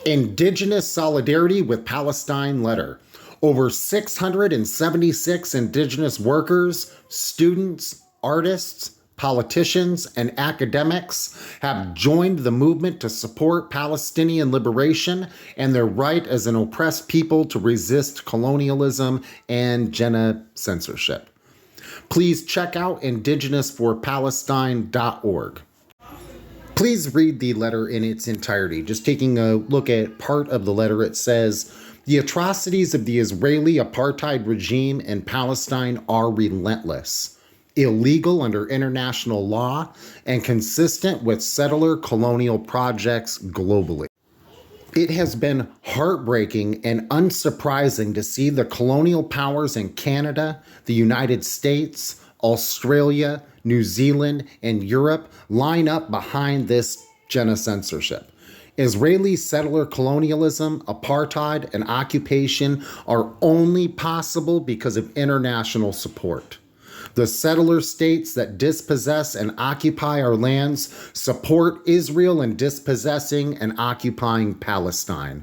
Indigenous Solidarity with Palestine letter. Over 676 Indigenous workers, students, artists, politicians, and academics have joined the movement to support Palestinian liberation and their right as an oppressed people to resist colonialism and censorship. Please check out indigenousforpalestine.org. Please read the letter in its entirety. Just taking a look at part of the letter, it says, "The atrocities of the Israeli apartheid regime in Palestine are relentless, illegal under international law, and consistent with settler colonial projects globally. It has been heartbreaking and unsurprising to see the colonial powers in Canada, the United States, Australia, New Zealand, and Europe line up behind this censorship. Israeli settler colonialism, apartheid, and occupation are only possible because of international support. The settler states that dispossess and occupy our lands support Israel in dispossessing and occupying Palestine.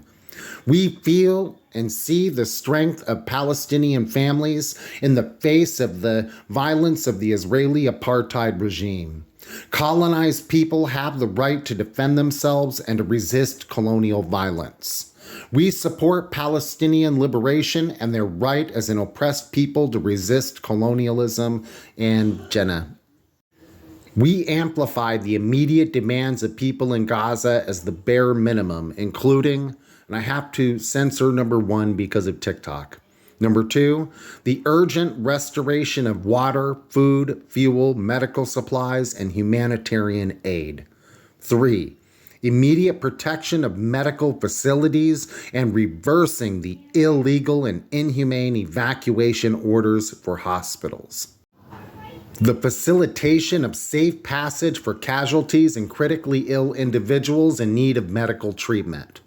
We feel and see the strength of Palestinian families in the face of the violence of the Israeli apartheid regime. Colonized people have the right to defend themselves and to resist colonial violence. We support Palestinian liberation and their right as an oppressed people to resist colonialism and We amplify the immediate demands of people in Gaza as the bare minimum, including, and I have to censor number 1 because of TikTok. Number 2, the urgent restoration of water, food, fuel, medical supplies, and humanitarian aid. 3, immediate protection of medical facilities and reversing the illegal and inhumane evacuation orders for hospitals. The facilitation of safe passage for casualties and critically ill individuals in need of medical treatment.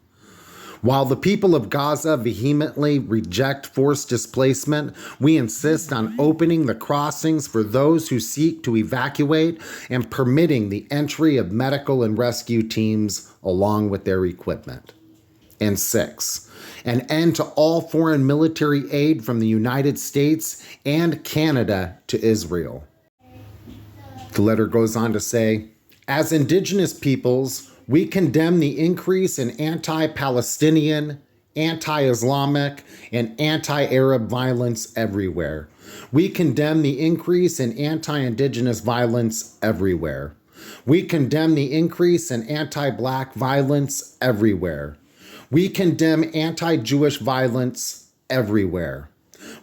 While the people of Gaza vehemently reject forced displacement, we insist on opening the crossings for those who seek to evacuate and permitting the entry of medical and rescue teams along with their equipment. And 6, an end to all foreign military aid from the United States and Canada to Israel. The letter goes on to say, as Indigenous peoples, we condemn the increase in anti-Palestinian, anti-Islamic, and anti-Arab violence everywhere. We condemn the increase in anti-Indigenous violence everywhere. We condemn the increase in anti-Black violence everywhere. We condemn anti-Jewish violence everywhere.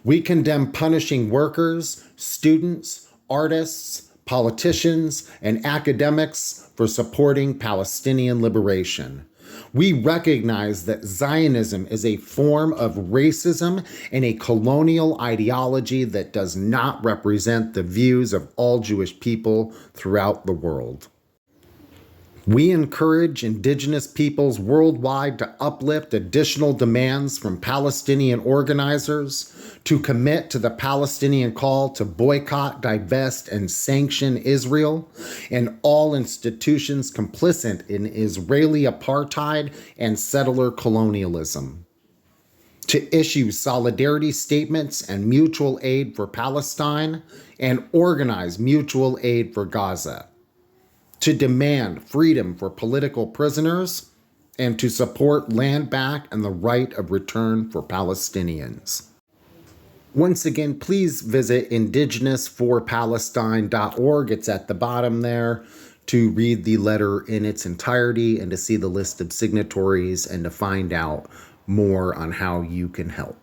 We condemn punishing workers, students, artists, politicians, and academics for supporting Palestinian liberation. We recognize that Zionism is a form of racism and a colonial ideology that does not represent the views of all Jewish people throughout the world. We encourage Indigenous peoples worldwide to uplift additional demands from Palestinian organizers, to commit to the Palestinian call to boycott, divest, and sanction Israel and all institutions complicit in Israeli apartheid and settler colonialism, to issue solidarity statements and mutual aid for Palestine and organize mutual aid for Gaza, to demand freedom for political prisoners, and to support land back and the right of return for Palestinians. Once again, please visit indigenousforpalestine.org. It's at the bottom there to read the letter in its entirety and to see the list of signatories and to find out more on how you can help.